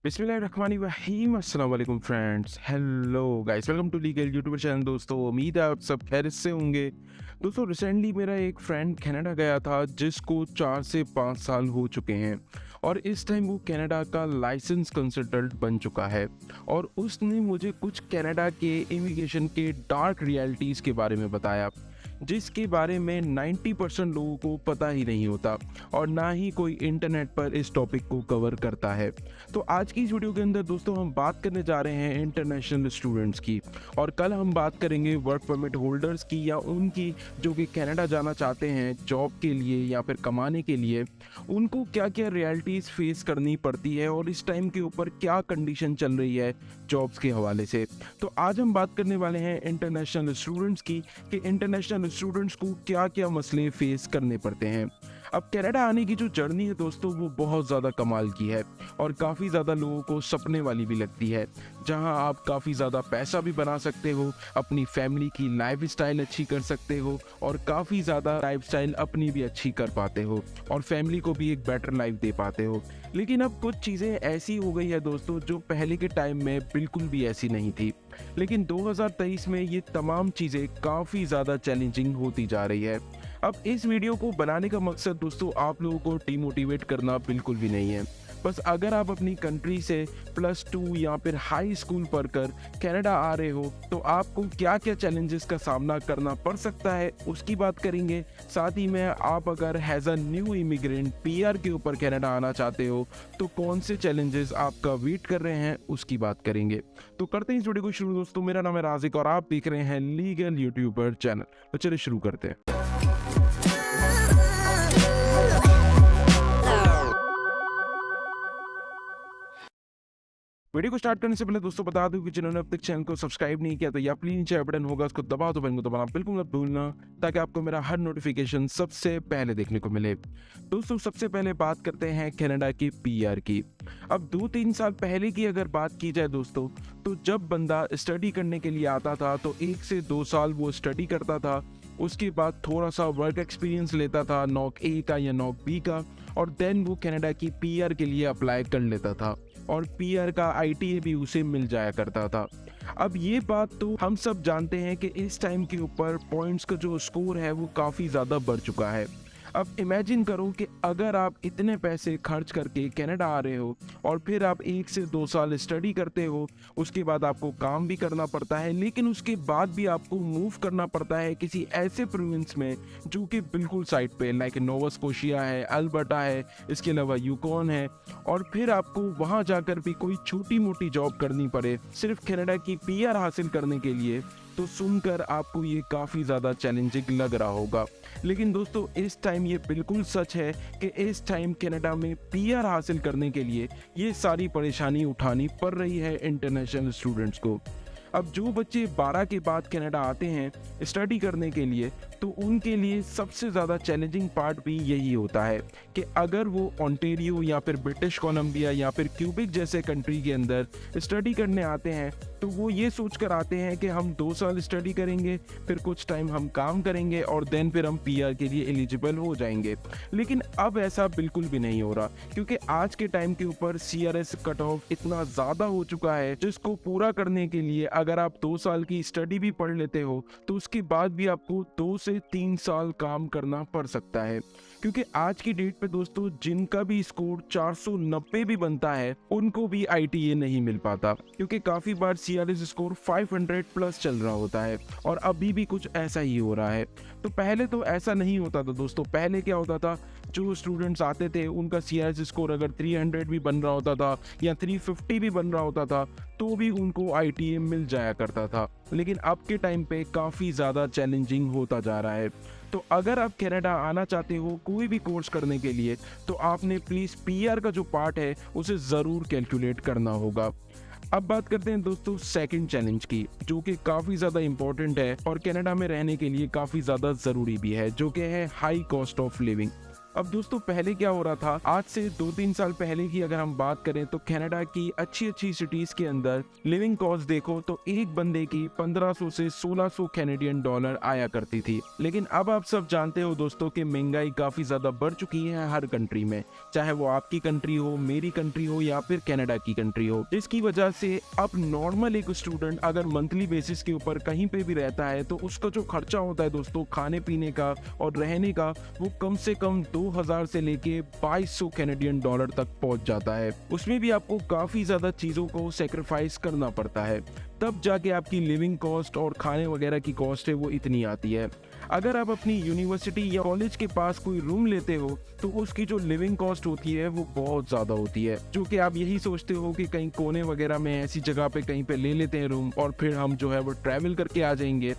बिस्मिल्लाहिर्रहमानिर्रहीम। अस्सलाम वालेकुम friends, hello guys, welcome to legal YouTuber channel. दोस्तों उम्मीद है आप सब खैरियत से होंगे। दोस्तों रिसेंटली मेरा एक फ्रेंड कनाडा गया था जिसको 4 से 5 साल हो चुके हैं और इस टाइम वो कनाडा का लाइसेंस कंसल्टेंट बन चुका है। और उसने मुझे कुछ कनाडा के इमिग्रेशन के डार्क रियलिटीज़ के बारे में बताया जिसके बारे में 90% लोगों को पता ही नहीं होता और ना ही कोई इंटरनेट पर इस टॉपिक को कवर करता है। तो आज की इस वीडियो के अंदर दोस्तों हम बात करने जा रहे हैं इंटरनेशनल स्टूडेंट्स की, और कल हम बात करेंगे वर्क परमिट होल्डर्स की या उनकी जो कि कनाडा जाना चाहते हैं जॉब के लिए या फिर कमाने के लिए, उनको क्या क्या रियलिटीज़ फेस करनी पड़ती है और इस टाइम के ऊपर क्या कंडीशन चल रही है जॉब्स के हवाले से। तो आज हम बात करने वाले हैं इंटरनेशनल स्टूडेंट्स की कि इंटरनेशनल स्टूडेंट्स को क्या क्या मसले फेस करने पड़ते हैं। अब कनाडा आने की जो जर्नी है दोस्तों वो बहुत ज़्यादा कमाल की है और काफ़ी ज़्यादा लोगों को सपने वाली भी लगती है, जहां आप काफ़ी ज़्यादा पैसा भी बना सकते हो, अपनी फैमिली की लाइफ स्टाइल अच्छी कर सकते हो और काफ़ी ज़्यादा लाइफ स्टाइल अपनी भी अच्छी कर पाते हो और फैमिली को भी एक बेटर लाइफ दे पाते हो। लेकिन अब कुछ चीज़ें ऐसी हो गई है दोस्तों जो पहले के टाइम में बिल्कुल भी ऐसी नहीं थी, लेकिन 2023 में ये तमाम चीज़ें काफ़ी ज़्यादा चैलेंजिंग होती जा रही है। अब इस वीडियो को बनाने का मकसद दोस्तों आप लोगों को डिमोटिवेट करना बिल्कुल भी नहीं है। बस अगर आप अपनी कंट्री से +2 या फिर हाई स्कूल पढ़कर कनाडा आ रहे हो तो आपको क्या क्या चैलेंजेस का सामना करना पड़ सकता है उसकी बात करेंगे। साथ ही में आप अगर has a new immigrant PR के ऊपर कनाडा आना चाहते हो तो कौन से चैलेंजेस आपका वेट कर रहे हैं उसकी बात करेंगे। तो करते हैं इस वीडियो को शुरू दोस्तों। मेरा नाम है राजिक और आप देख रहे हैं लीगल यूट्यूबर चैनल। तो चलिए शुरू करते हैं। वीडियो को स्टार्ट करने से पहले दोस्तों बता दूं कि जिन्होंने अब तक चैनल को सब्सक्राइब नहीं किया तो या प्लीज नीचे बटन होगा उसको दबा दो, बटन को दबाना बिल्कुल मत भूलना ताकि आपको मेरा हर नोटिफिकेशन सबसे पहले देखने को मिले। दोस्तों सबसे पहले बात करते हैं कनाडा की पीआर की। अब 2-3 साल पहले की अगर बात की जाए दोस्तों तो जब बंदा स्टडी करने के लिए आता था तो 1 से 2 साल वो स्टडी करता था, उसके बाद थोड़ा सा वर्क एक्सपीरियंस लेता था नॉक ए का या नॉक बी का, और देन वो कनाडा की पीआर के लिए अप्लाई कर लेता था और पीआर का आईटीए भी उसे मिल जाया करता था। अब ये बात तो हम सब जानते हैं कि इस टाइम के ऊपर पॉइंट्स का जो स्कोर है वो काफ़ी ज़्यादा बढ़ चुका है। अब इमेजिन करो कि अगर आप इतने पैसे खर्च करके कनाडा आ रहे हो और फिर आप 1 से 2 साल स्टडी करते हो, उसके बाद आपको काम भी करना पड़ता है, लेकिन उसके बाद भी आपको मूव करना पड़ता है किसी ऐसे प्रोविंस में जो कि बिल्कुल साइड पे, लाइक नोवा स्कोशिया है, अल्बर्टा है, इसके अलावा यूकॉन है, और फिर आपको वहाँ जाकर भी कोई छोटी मोटी जॉब करनी पड़े सिर्फ कनाडा की पीआर हासिल करने के लिए, तो सुनकर आपको ये काफ़ी ज़्यादा चैलेंजिंग लग रहा होगा। लेकिन दोस्तों इस टाइम ये बिल्कुल सच है कि इस टाइम कनाडा में पीआर हासिल करने के लिए ये सारी परेशानी उठानी पड़ रही है इंटरनेशनल स्टूडेंट्स को। अब जो बच्चे 12 के बाद कनाडा आते हैं स्टडी करने के लिए तो उनके लिए सबसे ज़्यादा चैलेंजिंग पार्ट भी यही होता है कि अगर वो ओंटारियो या फिर ब्रिटिश कोलंबिया या फिर क्यूबिक जैसे कंट्री के अंदर स्टडी करने आते हैं तो वो ये सोच कर आते हैं कि हम 2 साल स्टडी करेंगे, फिर कुछ टाइम हम काम करेंगे और देन फिर हम पीआर के लिए एलिजिबल हो जाएंगे। लेकिन अब ऐसा बिल्कुल भी नहीं हो रहा, क्योंकि आज के टाइम के ऊपर सीआरएस कट ऑफ इतना ज़्यादा हो चुका है जिसको पूरा करने के लिए अगर आप 2 साल की स्टडी भी पढ़ लेते हो तो उसके बाद भी आपको 2 से 3 साल काम करना पड़ सकता है। क्योंकि आज की डेट पे दोस्तों जिनका भी स्कोर 490 भी बनता है उनको भी आईटीए नहीं मिल पाता, क्योंकि काफ़ी बार सीआरएस स्कोर 500 प्लस चल रहा होता है और अभी भी कुछ ऐसा ही हो रहा है। तो पहले तो ऐसा नहीं होता था दोस्तों। पहले क्या होता था, जो स्टूडेंट्स आते थे उनका सीआरएस स्कोर अगर 300 भी बन रहा होता था या 350 भी बन रहा होता था तो भी उनको आईटीए मिल जाया करता था। लेकिन अब के टाइम पे काफ़ी ज़्यादा चैलेंजिंग होता जा रहा है। तो अगर आप कनाडा आना चाहते हो कोई भी कोर्स करने के लिए तो आपने प्लीज़ पीआर का जो पार्ट है उसे ज़रूर कैलकुलेट करना होगा। अब बात करते हैं दोस्तों सेकंड चैलेंज की, जो कि काफ़ी ज़्यादा इंपॉर्टेंट है और कनाडा में रहने के लिए काफ़ी ज़्यादा ज़रूरी भी है, जो कि है हाई कॉस्ट ऑफ लिविंग। अब दोस्तों पहले क्या हो रहा था, आज से 2-3 साल पहले की अगर हम बात करें तो कनाडा की अच्छी सिटीज के अंदर लिविंग कॉस्ट देखो तो एक बंदे की 1500 से 1600 कैनेडियन डॉलर आया करती थी। लेकिन अब आप सब जानते हो दोस्तों कि महंगाई काफी ज्यादा बढ़ चुकी है हर कंट्री में, चाहे वो आपकी कंट्री हो, मेरी कंट्री हो या फिर कनाडा की कंट्री हो, जिसकी वजह से अब नॉर्मल एक स्टूडेंट अगर मंथली बेसिस के ऊपर कहीं पे भी रहता है तो उसका जो खर्चा होता है दोस्तों खाने पीने का और रहने का, वो कम से कम 2000 से लेके 2200 कैनेडियन डॉलर तक पहुंच जाता है। उसमें भी आपको काफी ज्यादा चीजों को सेक्रीफाइस करना पड़ता है, तब जाके आपकी लिविंग कॉस्ट और खाने वगैरह की कॉस्ट है वो इतनी आती है। अगर आप अपनी यूनिवर्सिटी या कॉलेज के पास कोई रूम लेते हो तो उसकी जो लिविंग कॉस्ट होती है वो बहुत ज़्यादा होती है, जो कि आप यही सोचते हो कि कहीं कोने वगैरह में ऐसी जगह पे कहीं पे ले लेते हैं रूम और फिर हम जो है वो ट्रैवल करके आ जाएंगे,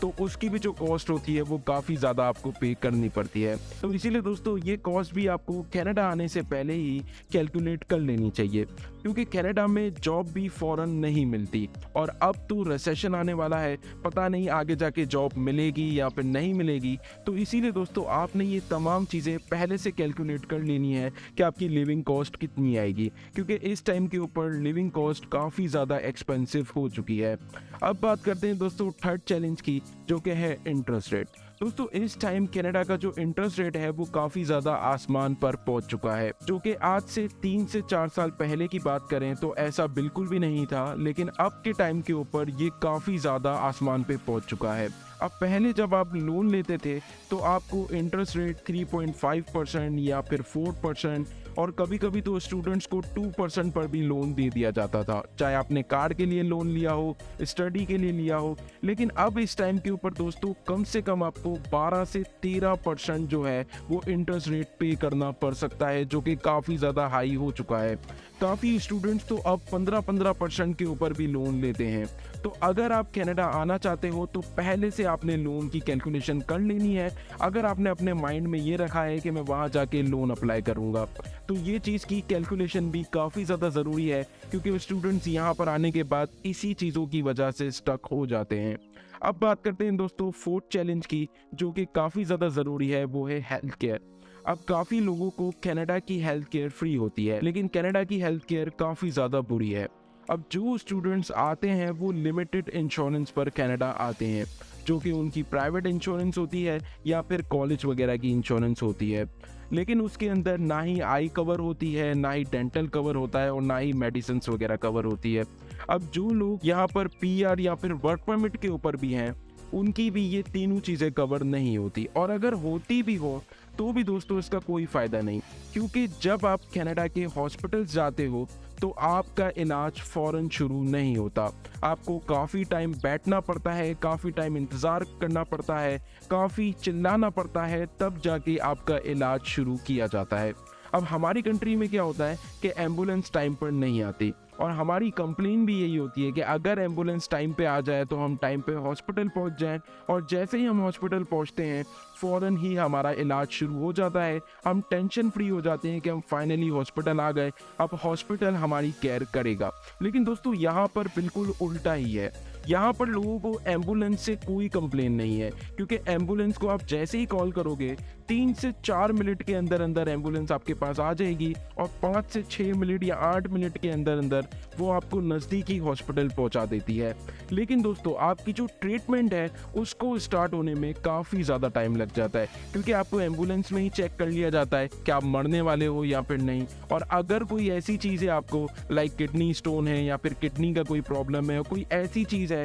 तो उसकी भी जो कॉस्ट होती है वो काफ़ी ज़्यादा आपको पे करनी पड़ती है। तो इसीलिए दोस्तों ये कॉस्ट भी आपको कनाडा आने से पहले ही कैलकुलेट कर लेनी चाहिए, क्योंकि कनाडा में जॉब भी फ़ौरन नहीं मिलती और अब तो रिसेशन आने वाला है, पता नहीं आगे जाके जॉब मिलेगी या फिर नहीं मिलेगी। तो इसीलिए दोस्तों आपने ये तमाम चीज़ें पहले से कैलकुलेट कर लेनी है कि आपकी लिविंग कॉस्ट कितनी आएगी, क्योंकि इस टाइम के ऊपर लिविंग कॉस्ट काफ़ी ज़्यादा एक्सपेंसिव हो चुकी है। अब बात करते हैं दोस्तों थर्ड चैलेंज की, जो कि है इंटरेस्ट रेट। दोस्तों इस टाइम कनाडा का जो इंटरेस्ट रेट है वो काफी ज्यादा आसमान पर पहुंच चुका है, जो कि आज से 3 से 4 साल पहले की बात करें तो ऐसा बिल्कुल भी नहीं था, लेकिन अब के टाइम के ऊपर ये काफी ज्यादा आसमान पे पहुंच चुका है। अब पहले जब आप लोन लेते थे तो आपको इंटरेस्ट रेट 3.5% या फिर 4% और कभी कभी तो स्टूडेंट्स को 2% पर भी लोन दे दिया जाता था, चाहे आपने कार के लिए लोन लिया हो, स्टडी के लिए लिया हो। लेकिन अब इस टाइम के ऊपर दोस्तों कम से कम आपको 12 से 13% जो है वो इंटरेस्ट रेट पे करना पड़ सकता है, जो कि काफ़ी ज़्यादा हाई हो चुका है। काफ़ी स्टूडेंट्स तो अब 15% के ऊपर भी लोन लेते हैं। तो अगर आप कनाडा आना चाहते हो तो पहले से आपने लोन की कैलकुलेशन कर लेनी है। अगर आपने अपने माइंड में ये रखा है कि मैं वहाँ जाके लोन अप्लाई करूँगा, तो ये चीज़ की कैलकुलेशन भी काफ़ी ज़्यादा ज़रूरी है, क्योंकि स्टूडेंट्स यहाँ पर आने के बाद इसी चीज़ों की वजह से स्टक हो जाते हैं। अब बात करते हैं दोस्तों फोर्थ चैलेंज की, जो कि काफ़ी ज़्यादा ज़रूरी है, वो है हेल्थ केयर। अब काफ़ी लोगों को कनाडा की हेल्थ केयर फ्री होती है, लेकिन कनाडा की हेल्थ केयर काफ़ी ज़्यादा बुरी है। अब जो स्टूडेंट्स आते हैं वो लिमिटेड इंश्योरेंस पर कनाडा आते हैं, जो कि उनकी प्राइवेट इंश्योरेंस होती है या फिर कॉलेज वगैरह की इंश्योरेंस होती है। लेकिन उसके अंदर ना ही आई कवर होती है, ना ही डेंटल कवर होता है और ना ही मेडिसिन वगैरह कवर होती है। अब जो लोग यहाँ पर पीआर या फिर वर्क परमिट के ऊपर भी हैं, उनकी भी ये तीनों चीज़ें कवर नहीं होती, और अगर होती भी हो तो भी दोस्तों इसका कोई फ़ायदा नहीं, क्योंकि जब आप कनाडा के हॉस्पिटल्स जाते हो तो आपका इलाज फ़ौरन शुरू नहीं होता। आपको काफ़ी टाइम बैठना पड़ता है, काफ़ी टाइम इंतज़ार करना पड़ता है, काफ़ी चिल्लाना पड़ता है, तब जाके आपका इलाज शुरू किया जाता है। अब हमारी कंट्री में क्या होता है कि एम्बुलेंस टाइम पर नहीं आती, और हमारी कंप्लेन भी यही होती है कि अगर एम्बुलेंस टाइम पे आ जाए तो हम टाइम पे हॉस्पिटल पहुंच जाएं, और जैसे ही हम हॉस्पिटल पहुंचते हैं फ़ौरन ही हमारा इलाज शुरू हो जाता है। हम टेंशन फ्री हो जाते हैं कि हम फाइनली हॉस्पिटल आ गए, अब हॉस्पिटल हमारी केयर करेगा। लेकिन दोस्तों यहाँ पर बिल्कुल उल्टा ही है। यहाँ पर लोगों को एम्बुलेंस से कोई कंप्लेन नहीं है, क्योंकि एम्बुलेंस को आप जैसे ही कॉल करोगे 3 से 4 मिनट के अंदर अंदर एम्बुलेंस आपके पास आ जाएगी, और 5 से 6 मिनट या 8 मिनट के अंदर अंदर वो आपको नज़दीकी हॉस्पिटल पहुंचा देती है। लेकिन दोस्तों आपकी जो ट्रीटमेंट है उसको स्टार्ट होने में काफ़ी ज़्यादा टाइम लग जाता है, क्योंकि आपको एम्बुलेंस में ही चेक कर लिया जाता है कि आप मरने वाले हो या फिर नहीं। और अगर कोई ऐसी चीज़ है आपको, लाइक किडनी स्टोन है या फिर किडनी का कोई प्रॉब्लम है, कोई ऐसी चीज़ है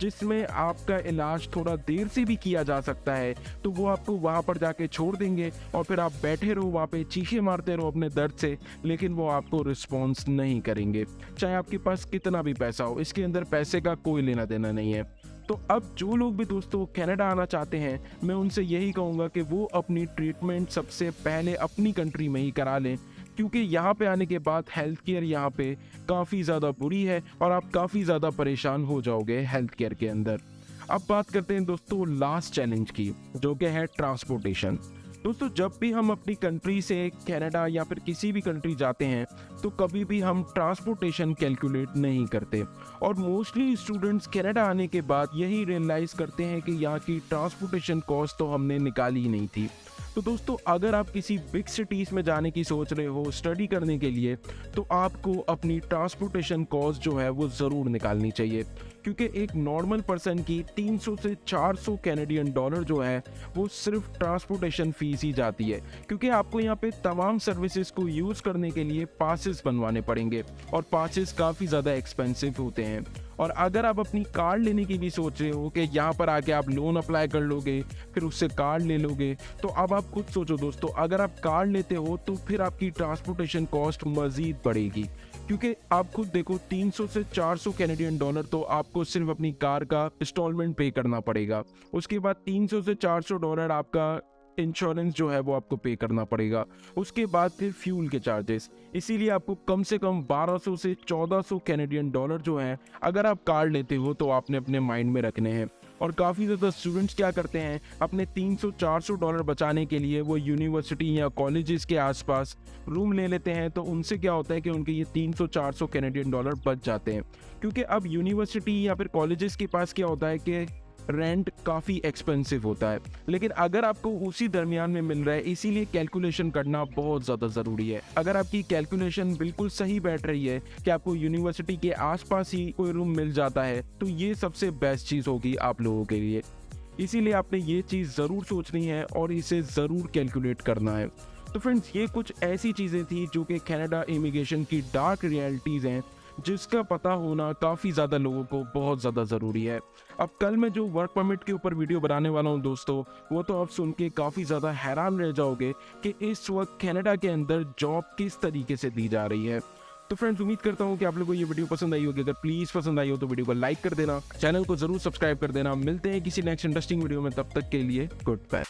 जिसमें आपका इलाज थोड़ा देर से भी किया जा सकता है, तो वो आपको वहाँ पर जाके छोड़ देंगे और फिर आप बैठे रहो वहाँ पे, चीखे मारते रहो अपने दर्द से, लेकिन वो आपको रिस्पॉन्स नहीं करेंगे, चाहे आपके पास कितना भी पैसा हो। इसके अंदर पैसे का कोई लेना देना नहीं है। तो अब जो लोग भी दोस्तों कनाडा आना चाहते हैं, मैं उनसे यही कहूँगा कि वो अपनी ट्रीटमेंट सबसे पहले अपनी कंट्री में ही करा लें, क्योंकि यहाँ पे आने के बाद हेल्थ केयर यहाँ पे काफ़ी ज़्यादा बुरी है और आप काफ़ी ज़्यादा परेशान हो जाओगे हेल्थ केयर के अंदर। अब बात करते हैं दोस्तों लास्ट चैलेंज की, जो कि है ट्रांसपोर्टेशन। दोस्तों जब भी हम अपनी कंट्री से कनाडा या फिर किसी भी कंट्री जाते हैं तो कभी भी हम ट्रांसपोर्टेशन कैलकुलेट नहीं करते, और मोस्टली स्टूडेंट्स कनाडा आने के बाद यही रियलाइज़ करते हैं कि यहाँ की ट्रांसपोर्टेशन कॉस्ट तो हमने निकाली ही नहीं थी। तो दोस्तों अगर आप किसी बिग सिटीज़ में जाने की सोच रहे हो स्टडी करने के लिए, तो आपको अपनी ट्रांसपोर्टेशन कॉस्ट जो है वो ज़रूर निकालनी चाहिए, क्योंकि एक नॉर्मल पर्सन की 300 से 400 कैनेडियन डॉलर जो है वो सिर्फ ट्रांसपोर्टेशन फ़ीस ही जाती है, क्योंकि आपको यहाँ पे तमाम सर्विसेज को यूज़ करने के लिए पासेस बनवाने पड़ेंगे और पासेस काफ़ी ज़्यादा एक्सपेंसिव होते हैं। और अगर आप अपनी कार लेने की भी सोच रहे हो कि यहाँ पर आके आप लोन अप्लाई कर लोगे, फिर उससे कार ले लोगे, तो अब आप खुद सोचो दोस्तों, अगर आप कार लेते हो तो फिर आपकी ट्रांसपोर्टेशन कॉस्ट मज़ीद बढ़ेगी, क्योंकि आप खुद देखो 300 से 400 कैनेडियन डॉलर तो आपको सिर्फ अपनी कार का इंस्टॉलमेंट पे करना पड़ेगा। उसके बाद 300 से 400 डॉलर आपका इंश्योरेंस जो है वो आपको पे करना पड़ेगा। उसके बाद फिर फ्यूल के चार्जेस, इसीलिए आपको कम से कम 1200 से 1400 कैनेडियन डॉलर जो है अगर आप कार लेते हो तो आपने अपने माइंड में रखने हैं। और काफ़ी ज़्यादा स्टूडेंट्स क्या करते हैं, अपने 300-400 डॉलर बचाने के लिए वो यूनिवर्सिटी या कॉलेजेस के आसपास रूम ले लेते हैं, तो उनसे क्या होता है कि उनके ये 300-400 कैनेडियन डॉलर बच जाते हैं, क्योंकि अब यूनिवर्सिटी या फिर कॉलेजेस के पास क्या होता है कि रेंट काफ़ी एक्सपेंसिव होता है, लेकिन अगर आपको उसी दरमियान में मिल रहा है, इसीलिए कैलकुलेशन करना बहुत ज़्यादा ज़रूरी है। अगर आपकी कैलकुलेशन बिल्कुल सही बैठ रही है कि आपको यूनिवर्सिटी के आसपास ही कोई रूम मिल जाता है, तो ये सबसे बेस्ट चीज़ होगी आप लोगों के लिए। इसीलिए आपने ये चीज़ ज़रूर सोचनी है और इसे ज़रूर कैलकुलेट करना है। तो फ्रेंड्स, ये कुछ ऐसी चीज़ें थी जो कि कनाडा इमिग्रेशन की डार्क रियलिटीज़ हैं, जिसका पता होना काफ़ी ज़्यादा लोगों को बहुत ज़्यादा ज़रूरी है। अब कल मैं जो वर्क परमिट के ऊपर वीडियो बनाने वाला हूँ दोस्तों, वो तो आप सुन के काफ़ी ज़्यादा हैरान रह जाओगे कि इस वक्त कनाडा के अंदर जॉब किस तरीके से दी जा रही है। तो फ्रेंड्स, उम्मीद करता हूँ कि आप लोगों को ये वीडियो पसंद आई होगी। अगर प्लीज़ पसंद आई हो तो वीडियो को लाइक कर देना, चैनल को ज़रूर सब्सक्राइब कर देना। मिलते हैं किसी नेक्स्ट इंटरेस्टिंग वीडियो में, तब तक के लिए गुड बाय।